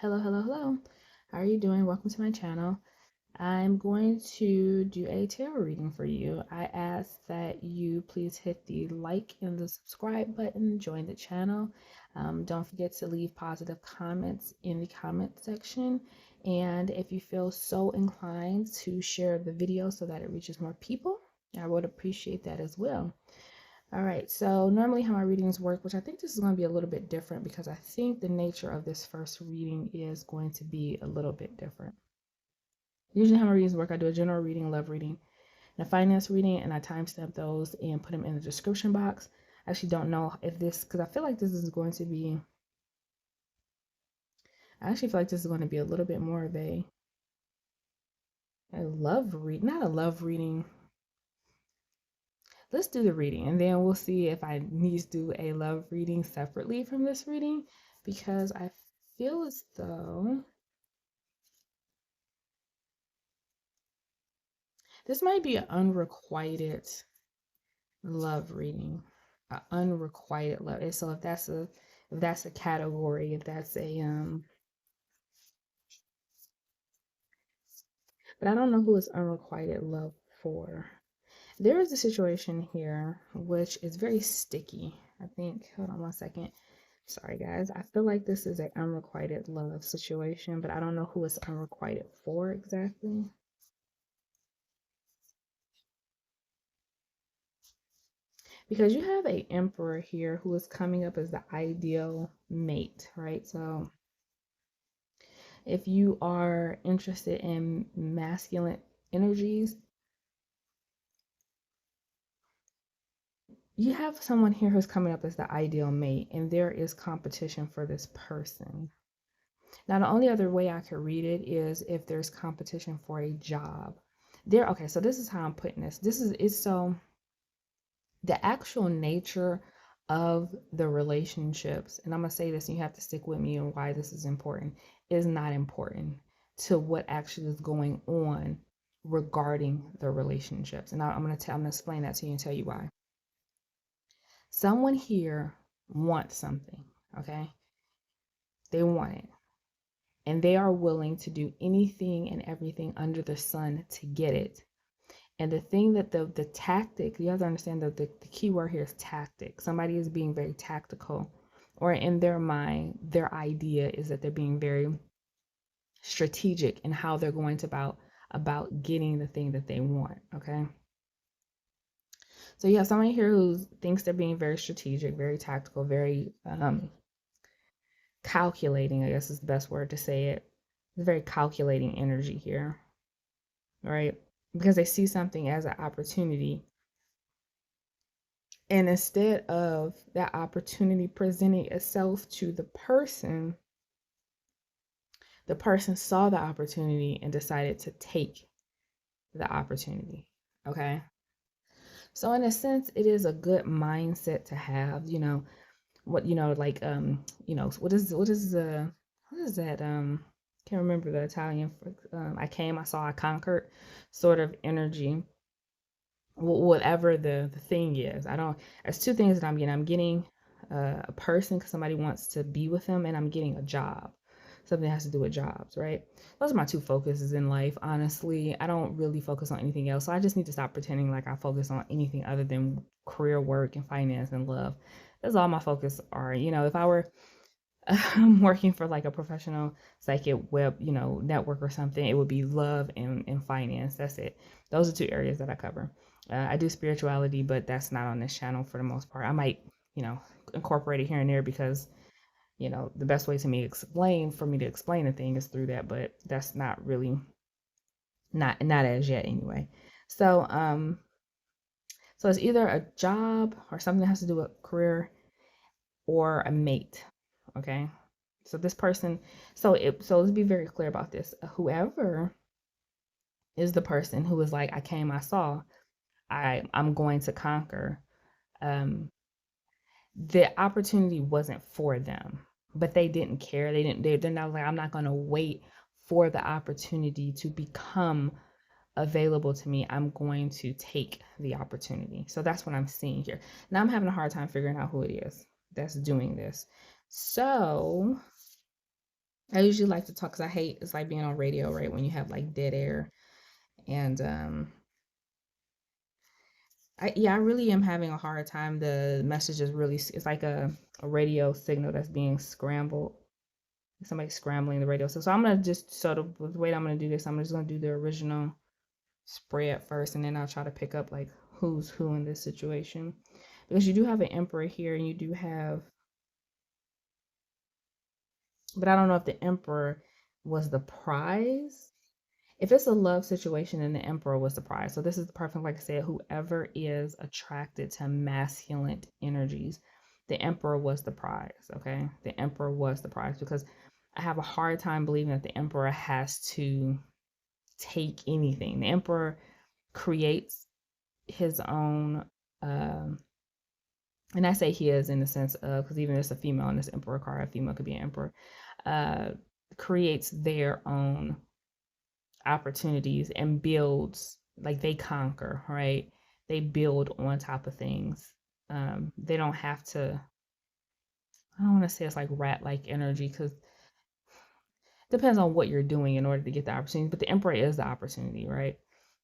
Hello. How are you doing? Welcome to my channel. I'm going to do a tarot reading for you. I ask that you please hit the like and the subscribe button, join the channel. Don't forget to leave positive comments in the comment section. And if you feel so inclined to share the video so that it reaches more people, I would appreciate that as well. All right, so normally how my readings work, which I think this is going to be a little bit different because I think the nature of this first reading is going to be a little bit different. Usually how my readings work, I do a general reading, love reading, and a finance reading, and I timestamp those and put them in the description box. I actually don't know if this, because I feel like this is going to be, I actually feel like this is going to be a little bit more of a love read, not a love reading. Let's do the reading and then we'll see if I need to do a love reading separately from this reading, because I feel as though this might be an unrequited love reading. Unrequited love. And so if that's a category, if that's a but I don't know who is unrequited love for. There is a situation here which is very sticky. I think, hold on one second. Sorry guys, I feel like this is an unrequited love situation, but I don't know who it's unrequited for exactly. Because you have a emperor here who is coming up as the ideal mate, right? So if you are interested in masculine energies, you have someone here who's coming up as the ideal mate, and there is competition for this person. Now, the only other way I could read it is if there's competition for a job. Okay, so this is how I'm putting this. It's so the actual nature of the relationships, and I'm gonna say this and you have to stick with me and why this is important, is not important to what actually is going on regarding the relationships. And I'm gonna explain that to you and tell you why. Someone here wants something, okay? They want it. And they are willing to do anything and everything under the sun to get it. And the thing that the tactic, you have to understand that the key word here is tactic. Somebody is being very tactical, or in their mind, their idea is that they're being very strategic in how they're going to about getting the thing that they want. Okay. So you have somebody here who thinks they're being very strategic, very tactical, very calculating, I guess is the best word to say it. It's very calculating energy here, right? Because they see something as an opportunity. And instead of that opportunity presenting itself to the person saw the opportunity and decided to take the opportunity. Okay. So in a sense, it is a good mindset to have, what, like, what is that? Can't remember the Italian, I came, I saw, I conquered sort of energy. Whatever the thing is, there's two things that I'm getting. I'm getting a person because somebody wants to be with them, and I'm getting a job, something that has to do with jobs, right? Those are my two focuses in life. Honestly, I don't really focus on anything else, so I just need to stop pretending like I focus on anything other than career, work, and finance and love. That's all my focus are. If I were working for like a professional psychic web, network or something, it would be love and finance. That's it. Those are two areas that I cover. I do spirituality, but that's not on this channel for the most part. I might, incorporate it here and there because, the best way for me to explain a thing is through that, but that's not really, not as yet anyway. So it's either a job or something that has to do with career or a mate. Okay. So this person, so let's be very clear about this. Whoever is the person who is like, I came, I saw, I'm going to conquer. The opportunity wasn't for them, but they didn't care. They're not like, I'm not going to wait for the opportunity to become available to me. I'm going to take the opportunity. So that's what I'm seeing here. Now I'm having a hard time figuring out who it is that's doing this. So I usually like to talk because I hate, it's like being on radio, right? When you have like dead air. And I really am having a hard time. The message is really, it's like a radio signal that's being scrambled. Somebody's scrambling the radio. So I'm gonna just sort of, the way I'm gonna do this, I'm just gonna do the original spread first, and then I'll try to pick up like who's who in this situation. Because you do have an emperor here, and you do have, but I don't know if the emperor was the prize. If it's a love situation, then the emperor was the prize. So this is the person, like I said, whoever is attracted to masculine energies, the emperor was the prize. Okay, the emperor was the prize, because I have a hard time believing that the emperor has to take anything. The emperor creates his own, um, and I say he is in the sense of, because even there's a female in this emperor card, a female could be an emperor, uh, creates their own opportunities and builds, like they conquer, right? They build on top of things. They don't have to, I don't want to say it's like rat like energy, because it depends on what you're doing in order to get the opportunity, but the emperor is the opportunity, right?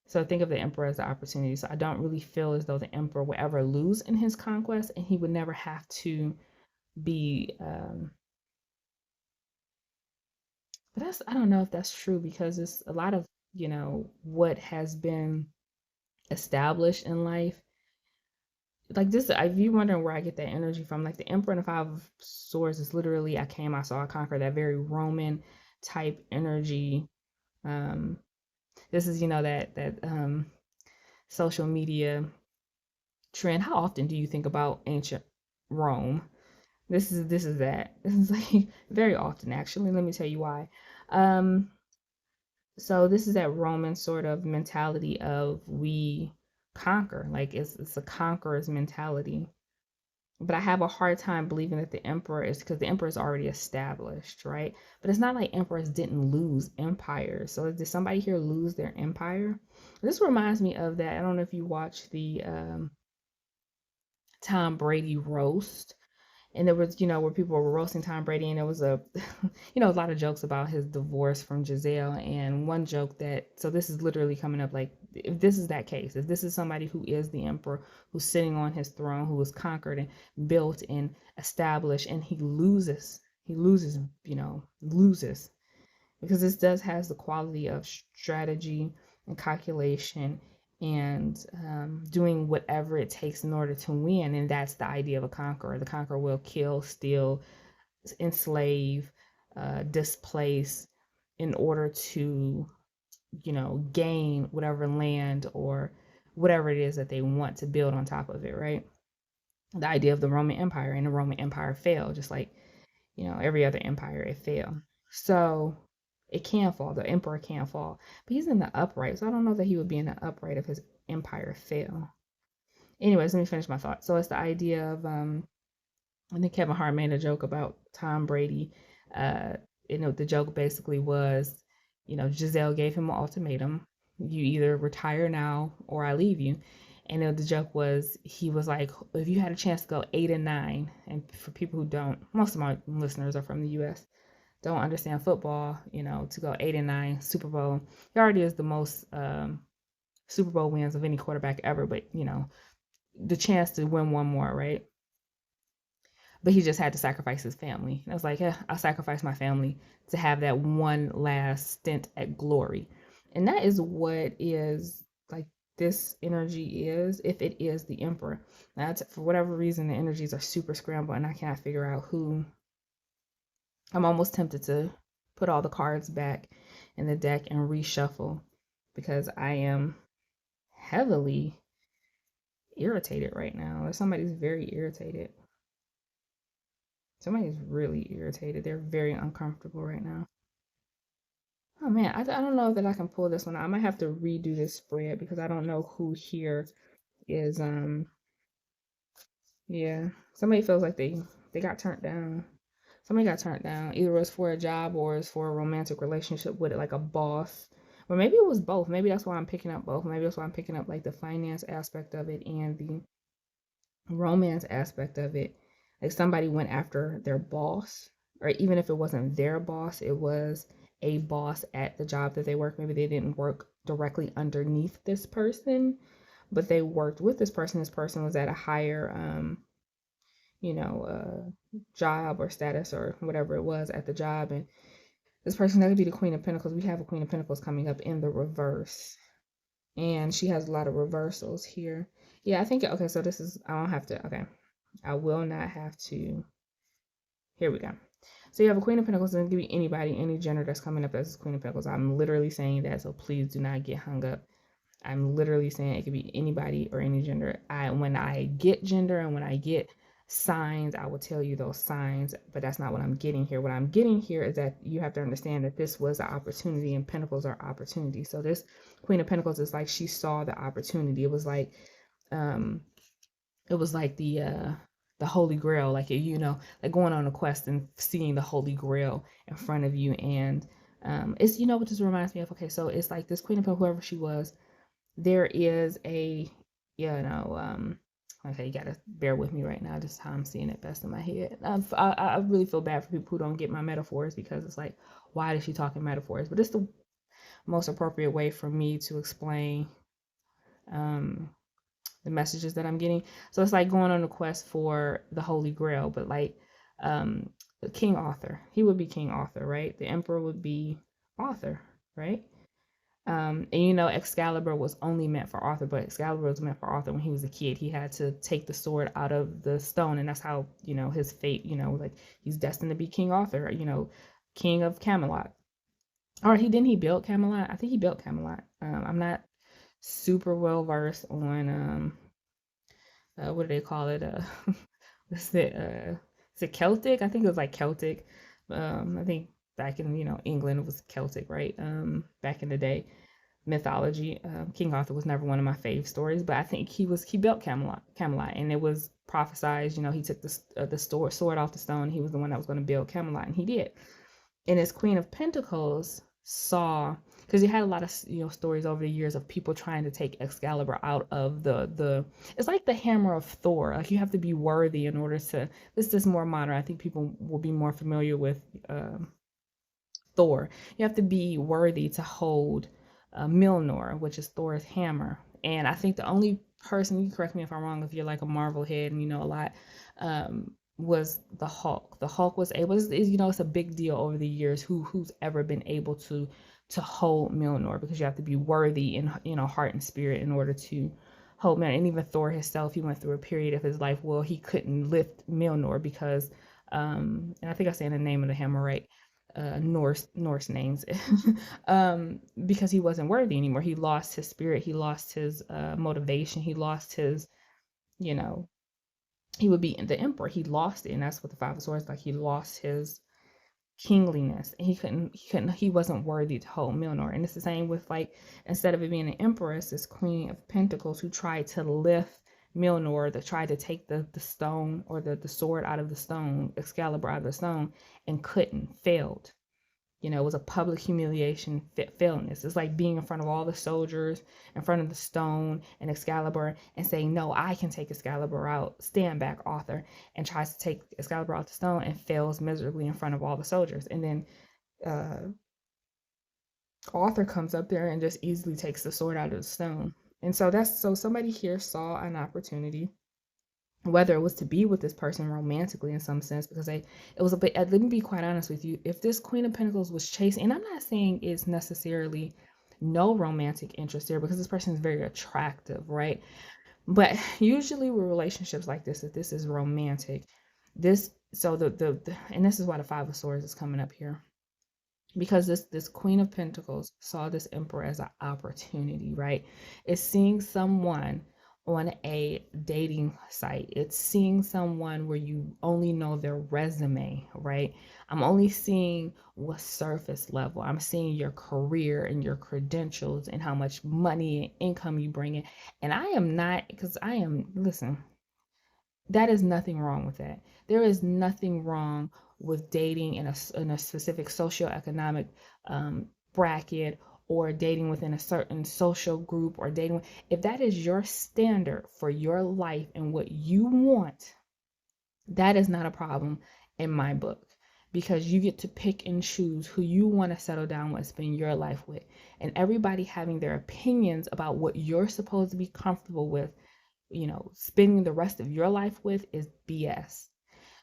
So think of the emperor as the opportunity. So I don't really feel as though the emperor would ever lose in his conquest, and he would never have to be, but that's, I don't know if that's true, because it's a lot of, what has been established in life. Like this, if you wondering where I get that energy from, like the Emperor and the Five of Swords is literally, I came, I saw, I conquered, that very Roman type energy. Um, this is, that social media trend. How often do you think about ancient Rome? This is that. This is like very often, actually. Let me tell you why. Um, so this is that Roman sort of mentality of we conquer. Like it's a conqueror's mentality. But I have a hard time believing that the emperor is, because the emperor is already established, right? But it's not like emperors didn't lose empires. So did somebody here lose their empire? This reminds me of that. I don't know if you watched the Tom Brady roast, and there was, where people were roasting Tom Brady, and there was a, a lot of jokes about his divorce from Giselle, and one joke that, so this is literally coming up, like, if this is that case, if this is somebody who is the emperor, who's sitting on his throne, who was conquered and built and established, and he loses, because this does has the quality of strategy and calculation, and doing whatever it takes in order to win. And that's the idea of a conqueror. The conqueror will kill, steal, enslave, displace, in order to, gain whatever land or whatever it is that they want to build on top of it, right? The idea of the Roman Empire, and the Roman Empire fell, just like, every other empire, it fell. So it can fall. The emperor can fall. But he's in the upright. So I don't know that he would be in the upright if his empire fell. Anyways, let me finish my thought. So it's the idea of, I think Kevin Hart made a joke about Tom Brady. Uh, the joke basically was, Giselle gave him an ultimatum. You either retire now or I leave you. And the joke was, he was like, if you had a chance to go 8-9, and for people who don't, most of my listeners are from the US, don't understand football, to go 8-9 Super Bowl. He already is the most Super Bowl wins of any quarterback ever, but the chance to win one more, right? But he just had to sacrifice his family. And I was like, yeah, I'll sacrifice my family to have that one last stint at glory. And that is what is like this energy is, if it is the emperor. That's, for whatever reason, the energies are super scrambled, and I cannot figure out who. I'm almost tempted to put all the cards back in the deck and reshuffle, because I am heavily irritated right now. Or somebody's very irritated. Somebody's really irritated. They're very uncomfortable right now. Oh man, I don't know that I can pull this one out. I might have to redo this spread, because I don't know who here is, yeah. Somebody feels like they got turned down. Somebody got turned down. Either it was for a job or it's for a romantic relationship with like a boss. Or maybe it was both. Maybe that's why I'm picking up both. Maybe that's why I'm picking up like the finance aspect of it and the romance aspect of it. Like somebody went after their boss, or even if it wasn't their boss, it was a boss at the job that they work. Maybe they didn't work directly underneath this person, but they worked with this person. This person was at a higher, you know, job or status or whatever it was at the job. And this person, that could be the Queen of Pentacles. We have a Queen of Pentacles coming up in the reverse. And she has a lot of reversals here. Yeah, I think, okay, so this is, I don't have to, okay. I will not have to, here we go. So you have a Queen of Pentacles, and it can be anybody, any gender that's coming up as Queen of Pentacles. I'm literally saying that, so please do not get hung up. I'm literally saying it could be anybody or any gender. When I get gender and when I get signs, I will tell you those signs, but that's not what I'm getting here. What I'm getting here is that you have to understand that this was an opportunity, and Pentacles are opportunity. So this Queen of Pentacles is like she saw the opportunity. It was like um the Holy Grail, like, you know, like going on a quest and seeing the Holy Grail in front of you. And it's, you know what this reminds me of? Okay, so it's like this Queen of Pentacles, whoever she was, there is a, you know, okay, you gotta bear with me right now, just how I'm seeing it best in my head. I really feel bad for people who don't get my metaphors, because it's like, why is she talking metaphors? But it's the most appropriate way for me to explain um the messages that I'm getting. So it's like going on a quest for the Holy Grail, but like um King Arthur, he would be King Arthur, right? The Emperor would be Arthur, right? And you know, Excalibur was only meant for Arthur, but Excalibur was meant for Arthur when he was a kid. He had to take the sword out of the stone, and that's how, you know, his fate, you know, like he's destined to be King Arthur, you know, King of Camelot. Or he built Camelot? I think he built Camelot. I'm not super well versed on what do they call it? What's it? Is it Celtic? I think it was like Celtic. I think back in, you know, England it was Celtic, right? Back in the day, mythology. King Arthur was never one of my fave stories, but I think he built Camelot, and it was prophesized. You know, he took the sword off the stone. He was the one that was going to build Camelot, and he did. And his Queen of Pentacles saw, because he had a lot of, you know, stories over the years of people trying to take Excalibur out of the it's like the hammer of Thor. Like, you have to be worthy in order to, this is more modern. I think people will be more familiar with Thor. You have to be worthy to hold Mjolnir, which is Thor's hammer. And I think the only person, you can correct me if I'm wrong if you're like a Marvel head and you know a lot, was the Hulk. The Hulk was able, you know, it's a big deal over the years who's ever been able to hold Mjolnir, because you have to be worthy in, you know, heart and spirit in order to hold Mjolnir. And even Thor himself, he went through a period of his life where he couldn't lift Mjolnir because and I think I say the name of the hammer right, Norse names, because he wasn't worthy anymore. He lost his spirit, he lost his motivation, he lost his, you know, he would be the emperor. He lost it, and that's what the Five of Swords, like, he lost his kingliness, and he wasn't worthy to hold Mjolnir. And it's the same with, like, instead of it being an empress, this Queen of Pentacles who tried to lift Mjolnir, that tried to take the stone, or the sword out of the stone, Excalibur out of the stone, and couldn't, failed. You know, it was a public humiliation, fairness. It's like being in front of all the soldiers, in front of the stone and Excalibur, and saying, no, I can take Excalibur out. Stand back, Arthur. And tries to take Excalibur out the stone and fails miserably in front of all the soldiers. And then Arthur comes up there and just easily takes the sword out of the stone. And so somebody here saw an opportunity, whether it was to be with this person romantically in some sense, because it was a bit, let me be quite honest with you, if this Queen of Pentacles was chasing, and I'm not saying it's necessarily no romantic interest there, because this person is very attractive, right? But usually with relationships like this, if this is romantic, this, so and this is why the Five of Swords is coming up here, because this Queen of Pentacles saw this Emperor as an opportunity, right? It's seeing someone on a dating site. It's seeing someone where you only know their resume, right? I'm only seeing what surface level. I'm seeing your career and your credentials and how much money and income you bring in. And I am not, because I am, listen, that is nothing wrong with that. There is nothing wrong with dating in a specific socioeconomic bracket, or dating within a certain social group, or dating. If that is your standard for your life and what you want, that is not a problem in my book. because you get to pick and choose who you want to settle down with, spend your life with. And everybody having their opinions about what you're supposed to be comfortable with, spending the rest of your life with is BS.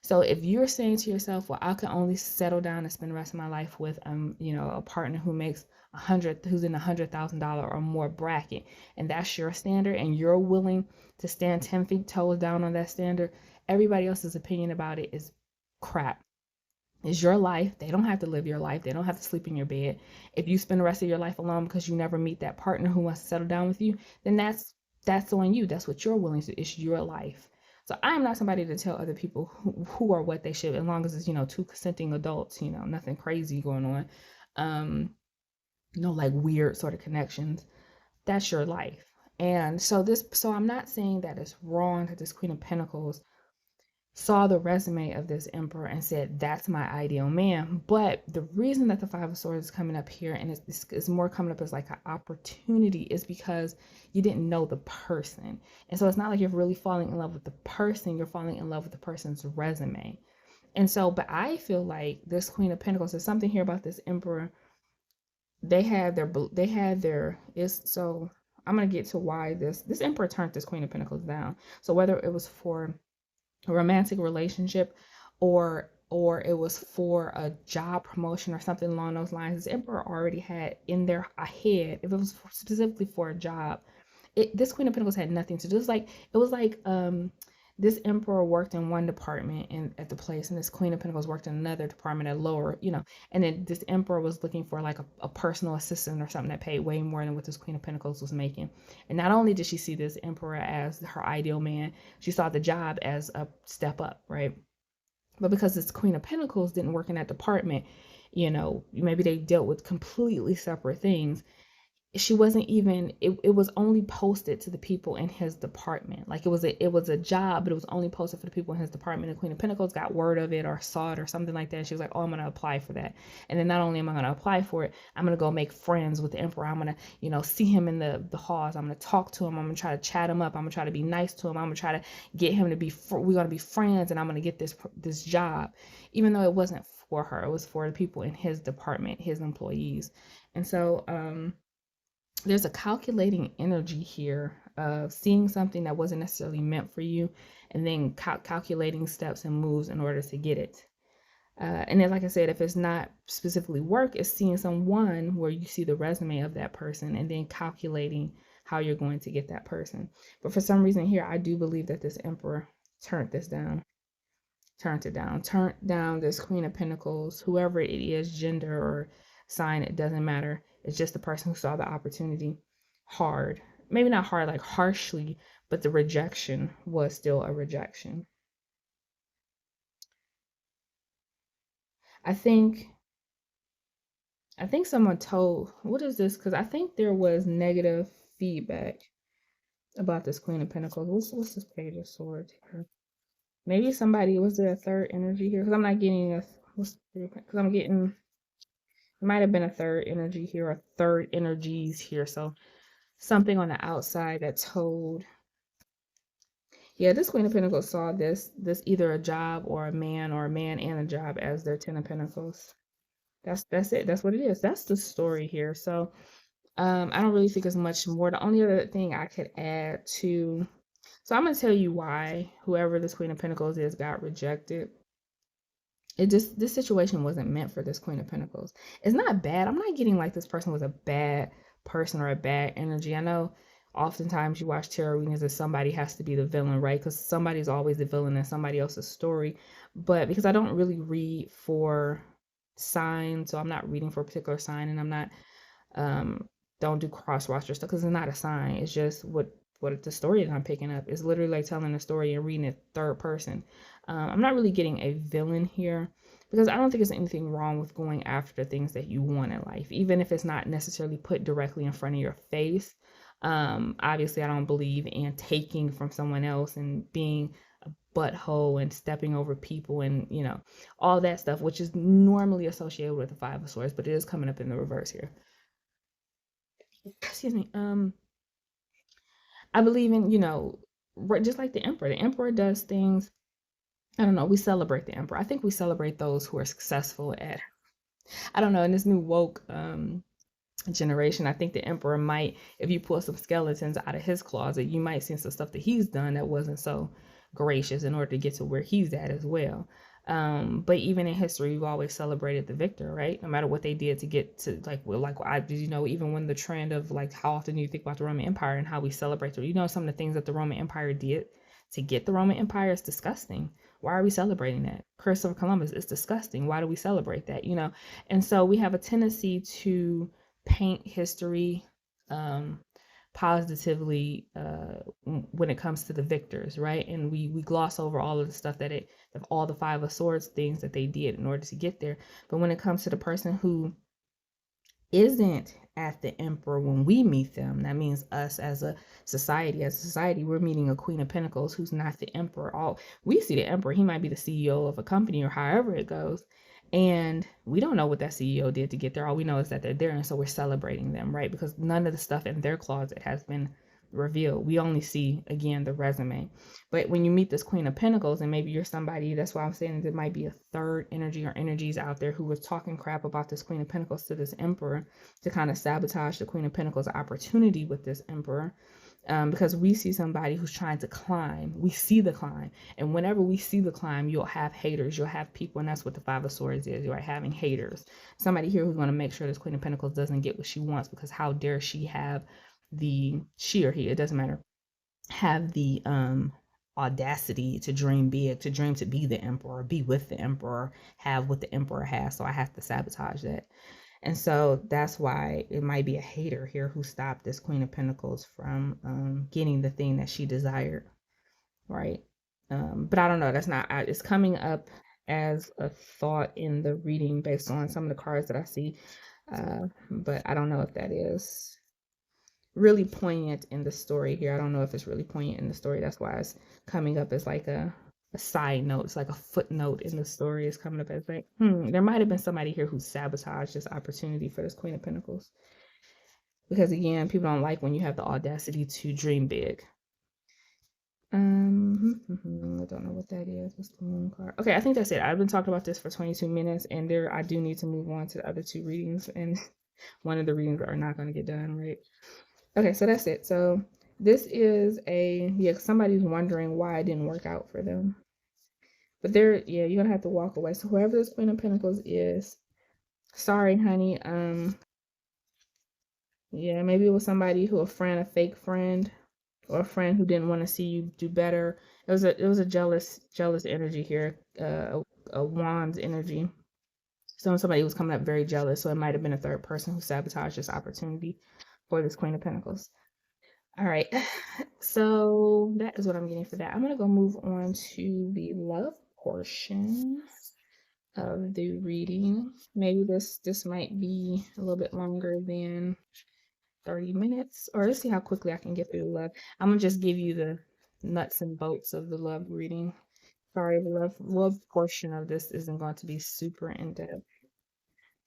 So if you're saying to yourself, well, I can only settle down and spend the rest of my life with, a partner who makes who's in $100,000 or more bracket, and that's your standard, and you're willing to stand 10 feet toes down on that standard, everybody else's opinion about it is crap. It's your life. They don't have to live your life. They don't have to sleep in your bed. If you spend the rest of your life alone because you never meet that partner who wants to settle down with you, then that's on you. That's what you're willing to. It's your life. So I'm not somebody to tell other people who or what they should, as long as it's two consenting adults. Nothing crazy going on. No like weird sort of connections. That's your life. And so I'm not saying that it's wrong that this Queen of Pentacles saw the resume of this emperor and said, that's my ideal man. But the reason that the Five of Swords is coming up here, and it's more coming up as like an opportunity, is because you didn't know the person. And so it's not like you're really falling in love with the person, you're falling in love with the person's resume. And so, but I feel like this Queen of Pentacles, there's something here about this emperor. So I'm going to get to why this emperor turned this Queen of Pentacles down. So whether it was for a romantic relationship or it was for a job promotion or something along those lines, this emperor already had in their head, if it was specifically for a job, this Queen of Pentacles had nothing to do. It was like this emperor worked in one department at the place, and this Queen of Pentacles worked in another department at lower, and then this emperor was looking for like a personal assistant or something that paid way more than what this Queen of Pentacles was making. And not only did she see this emperor as her ideal man, she saw the job as a step up, right? But because this Queen of Pentacles didn't work in that department, maybe they dealt with completely separate things. She wasn't even, it was only posted to the people in his department. Like it was a job, but it was only posted for the people in his department. And Queen of Pentacles got word of it or saw it or something like that. She was like, oh, I'm going to apply for that. And then not only am I going to apply for it, I'm going to go make friends with the emperor. I'm going to, see him in the halls. I'm going to talk to him. I'm going to try to chat him up. I'm going to try to be nice to him. I'm going to try to get him to we're going to be friends, and I'm going to get this job, even though it wasn't for her. It was for the people in his department, his employees. And so, there's a calculating energy here of seeing something that wasn't necessarily meant for you, and then calculating steps and moves in order to get it. And then, like I said, if it's not specifically work, it's seeing someone where you see the resume of that person and then calculating how you're going to get that person. But for some reason here, I do believe that this emperor turned it down, turned down this Queen of Pentacles, whoever it is, gender or sign, it doesn't matter. It's just the person who saw the opportunity hard. Maybe not hard, like harshly, but the rejection was still a rejection. I think someone told, what is this? Because I think there was negative feedback about this Queen of Pentacles. What's this Page of Swords here? Maybe somebody, was there a third energy here? Because I'm not getting it might have been a third energy here, or third energies here. So something on the outside that told, yeah, this Queen of Pentacles saw this either a job or a man and a job as their Ten of Pentacles. That's it. That's what it is. That's the story here. So I don't really think it's much more. The only other thing I could add to, so I'm gonna tell you why whoever this Queen of Pentacles is got rejected. This situation wasn't meant for this Queen of Pentacles. It's not bad. I'm not getting like this person was a bad person or a bad energy. I know oftentimes you watch tarot readings that somebody has to be the villain, right? Because somebody's always the villain in somebody else's story. But because I don't really read for signs, so I'm not reading for a particular sign, and I'm not don't do cross watch or stuff because it's not a sign. It's just what the story that I'm picking up is literally like telling a story and reading it third person. I'm not really getting a villain here because I don't think there's anything wrong with going after the things that you want in life, even if it's not necessarily put directly in front of your face. Obviously, I don't believe in taking from someone else and being a butthole and stepping over people and all that stuff, which is normally associated with the Five of Swords, but it is coming up in the reverse here. Excuse me. I believe in, just like the emperor. The emperor does things I don't know, we celebrate the emperor. I think we celebrate those who are successful at, I don't know, in this new woke generation, I think the emperor might, if you pull some skeletons out of his closet, you might see some stuff that he's done that wasn't so gracious in order to get to where he's at as well. But even in history, we've always celebrated the victor, right? No matter what they did to get to, like, well, like I, you know, even when the trend of, like, how often do you think about the Roman Empire and how we celebrate, you know, some of the things that the Roman Empire did to get the Roman Empire is disgusting. Why are we celebrating that? Christopher Columbus is disgusting. Why do we celebrate that? You know, and so we have a tendency to paint history um, positively when it comes to the victors, right? And we gloss over all of the stuff that it, of all the Five of Swords things that they did in order to get there. But when it comes to the person who isn't at the emperor when we meet them, that means us as a society. As a society, we're meeting a Queen of Pentacles who's not the emperor. All we see the emperor, he might be the CEO of a company or however it goes. And we don't know what that CEO did to get there. All we know is that they're there. And so we're celebrating them, right? Because none of the stuff in their closet has been revealed. We only see, again, the resume. But when you meet this Queen of Pentacles, and maybe you're somebody, that's why I'm saying there might be a third energy or energies out there who was talking crap about this Queen of Pentacles to this Emperor to kind of sabotage the Queen of Pentacles opportunity with this Emperor. Because we see somebody who's trying to climb. We see the climb. And whenever we see the climb, you'll have haters. You'll have people, and that's what the Five of Swords is. You're having haters. Somebody here who's going to make sure this Queen of Pentacles doesn't get what she wants, because how dare she have she or he, it doesn't matter, have the audacity to dream big, to dream to be the emperor, be with the emperor, have what the emperor has. So I have to sabotage that. And so that's why it might be a hater here who stopped this Queen of Pentacles from getting the thing that she desired, right? But I don't know. That's not, it's coming up as a thought in the reading based on some of the cards that I see. But I don't know if that is really poignant in the story here. I don't know if it's really poignant in the story. That's why it's coming up as like a side note. It's like a footnote in the story. It's coming up as like, there might have been somebody here who sabotaged this opportunity for this Queen of Pentacles. Because again, people don't like when you have the audacity to dream big. I don't know what that is. What's the moon card? Okay, I think that's it. I've been talking about this for 22 minutes, and I do need to move on to the other two readings, and one of the readings are not going to get done, right? Okay, so that's it. So this is somebody's wondering why it didn't work out for them. But you're gonna have to walk away. So whoever this Queen of Pentacles is, sorry, honey. Maybe it was somebody a fake friend, or a friend who didn't want to see you do better. It was a jealous energy here, a Wands energy. So somebody was coming up very jealous. So it might have been a third person who sabotaged this opportunity for this Queen of Pentacles. All right, so that is what I'm getting for that. I'm gonna go move on to the love portion of the reading. Maybe this might be a little bit longer than 30 minutes, or let's see how quickly I can get through the love. I'm gonna just give you the nuts and bolts of the love reading. Sorry, the love portion of this isn't going to be super in-depth.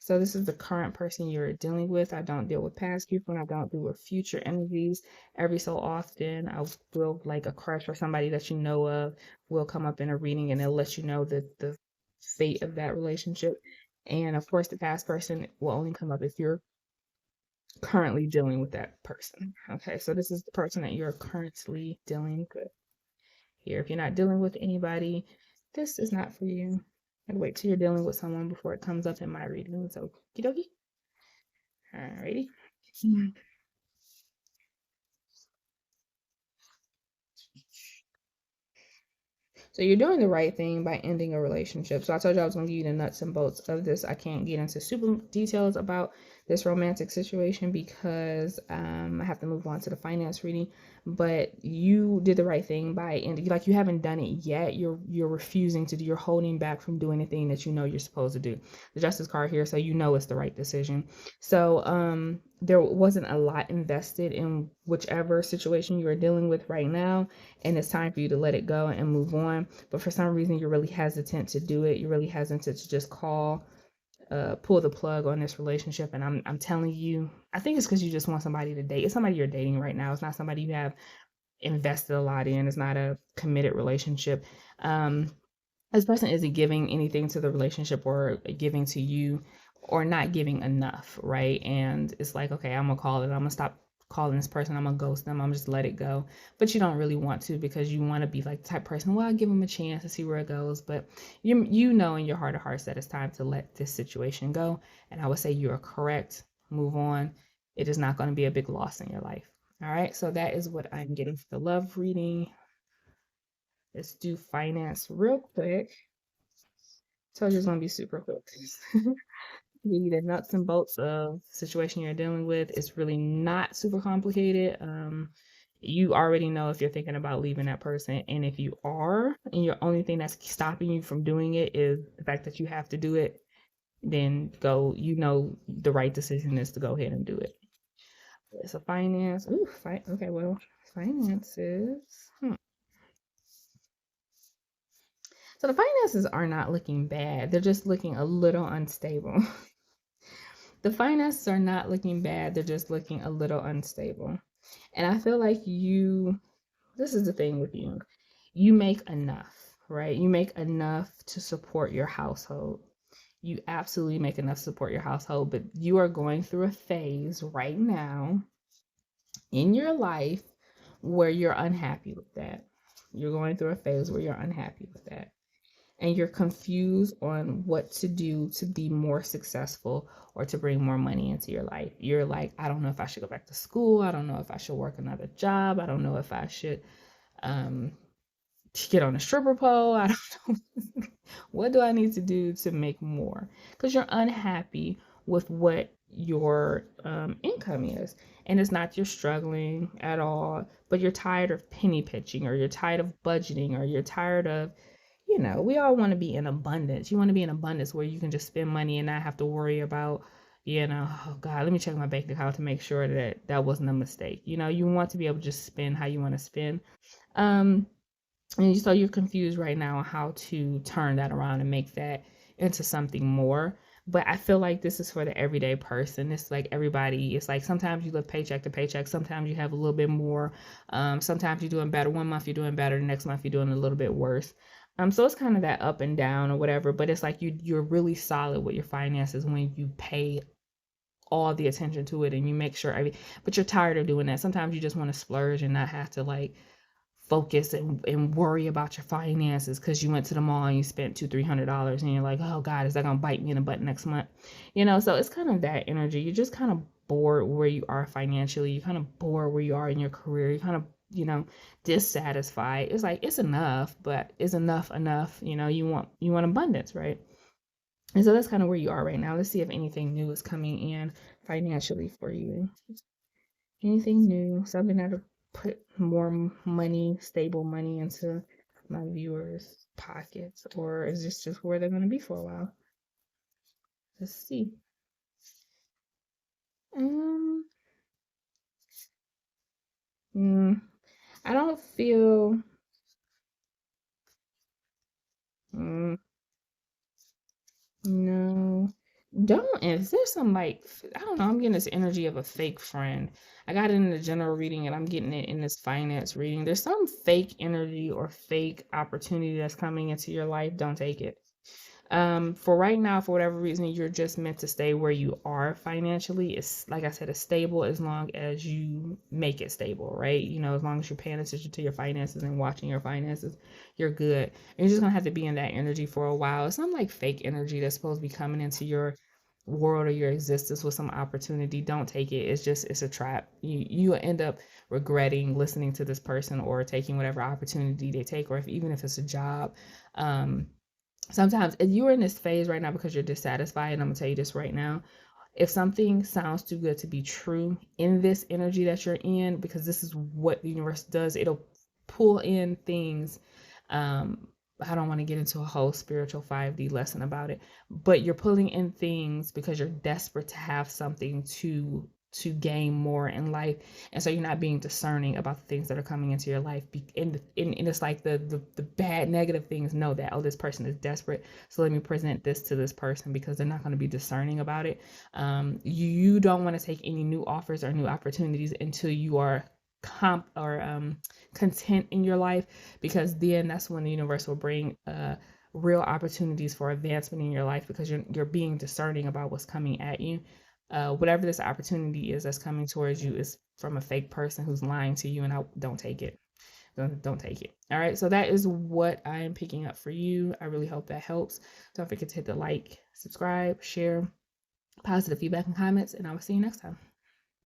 So this is the current person you're dealing with. I don't deal with past people, and I don't deal with future energies. Every so often, I will, like a crush or somebody that you know of, will come up in a reading, and it'll let you know the fate of that relationship. And of course, the past person will only come up if you're currently dealing with that person. Okay, so this is the person that you're currently dealing with here. If you're not dealing with anybody, this is not for you. I'd wait till you're dealing with someone before it comes up in my reading. So, okie dokie. Alrighty. So you're doing the right thing by ending a relationship. So I told you I was going to give you the nuts and bolts of this. I can't get into super details about this romantic situation because I have to move on to the finance reading. But you did the right thing by ending. Like, you haven't done it yet. You're refusing to do. You're holding back from doing the thing that you know you're supposed to do. The Justice card here, so you know it's the right decision. So there wasn't a lot invested in whichever situation you are dealing with right now, and it's time for you to let it go and move on. But for some reason, you're really hesitant to do it. You're really hesitant to just pull the plug on this relationship. And I'm telling you, I think it's because you just want somebody to date. It's somebody you're dating right now. It's not somebody you have invested a lot in. It's not a committed relationship. this person isn't giving anything to the relationship or giving to you or not giving enough, right? And it's like, okay, I'm gonna call it. I'm gonna stop calling this person. I'm gonna ghost them. I'm just let it go. But you don't really want to because you want to be like the type of person. Well, I'll give them a chance to see where it goes. But you know in your heart of hearts that it's time to let this situation go. And I would say you are correct. Move on. It is not going to be a big loss in your life. All right. So that is what I'm getting for the love reading. Let's do finance real quick. Told you it's gonna be super quick. Give you the nuts and bolts of the situation you're dealing with. It's really not super complicated. You already know if you're thinking about leaving that person, and if you are, and your only thing that's stopping you from doing it is the fact that you have to do it, then go. You know the right decision is to go ahead and do it. It's a finance. Ooh, okay, well, finances. So the finances are not looking bad. They're just looking a little unstable. The finances are not looking bad. They're just looking a little unstable. And I feel like this is the thing with you. You make enough, right? You make enough to support your household. You absolutely make enough to support your household, but you are going through a phase right now in your life where you're unhappy with that. You're going through a phase where you're unhappy with that, and you're confused on what to do to be more successful or to bring more money into your life. You're like, I don't know if I should go back to school. I don't know if I should work another job. I don't know if I should um, get on a stripper pole. I don't know. What do I need to do to make more? Because you're unhappy with what your income is. And it's not you're struggling at all, but you're tired of penny pitching, or you're tired of budgeting, or you're tired of, we all want to be in abundance. You want to be in abundance where you can just spend money and not have to worry about, oh God, let me check my bank account to make sure that that wasn't a mistake. You want to be able to just spend how you want to spend. Um, and so you're confused right now on how to turn that around and make that into something more. But I feel like this is for the everyday person. It's like everybody, it's like sometimes you live paycheck to paycheck. Sometimes you have a little bit more. Sometimes you're doing better. One month you're doing better. The next month you're doing a little bit worse. So it's kind of that up and down or whatever. But it's like you're really solid with your finances when you pay all the attention to it and you make sure but you're tired of doing that. Sometimes you just want to splurge and not have to like focus and worry about your finances because you went to the mall and you spent $200-300 and you're like, oh God, is that gonna bite me in the butt next month? So it's kind of that energy. You're just kind of bored where you are financially. You're kind of bored where you are in your career. You're kind of dissatisfied. It's like it's enough, but is enough? You want abundance, right? And so that's kind of where you are right now. Let's see if anything new is coming in financially for you. Anything new, something that'll put more money, stable money into my viewers' pockets, or is this just where they're going to be for a while? Let's see. Um, I don't feel. Mm, no, don't. Is there some like I don't know? I'm getting this energy of a fake friend. I got it in the general reading, and I'm getting it in this finance reading. There's some fake energy or fake opportunity that's coming into your life. Don't take it. For right now, for whatever reason, you're just meant to stay where you are financially. It's like I said, it's stable as long as you make it stable, right? As long as you're paying attention to your finances and watching your finances, you're good. And you're just gonna have to be in that energy for a while. It's not like fake energy that's supposed to be coming into your world or your existence with some opportunity. Don't take it. It's a trap. You end up regretting listening to this person or taking whatever opportunity they take, or even if it's a job. Sometimes if you're in this phase right now because you're dissatisfied, and I'm gonna tell you this right now, if something sounds too good to be true in this energy that you're in, because this is what the universe does, it'll pull in things. I don't want to get into a whole spiritual 5D lesson about it, but you're pulling in things because you're desperate to have something to gain more in life, and so you're not being discerning about the things that are coming into your life. And it's like the bad negative things know that, oh, this person is desperate, so let me present this to this person, because they're not going to be discerning about it. You don't want to take any new offers or new opportunities until you are content in your life, because then that's when the universe will bring real opportunities for advancement in your life because you're being discerning about what's coming at you. Whatever this opportunity is that's coming towards you is from a fake person who's lying to you, and I don't take it. Don't take it. All right. So that is what I am picking up for you. I really hope that helps. Don't forget to hit the like, subscribe, share, positive feedback and comments, and I will see you next time.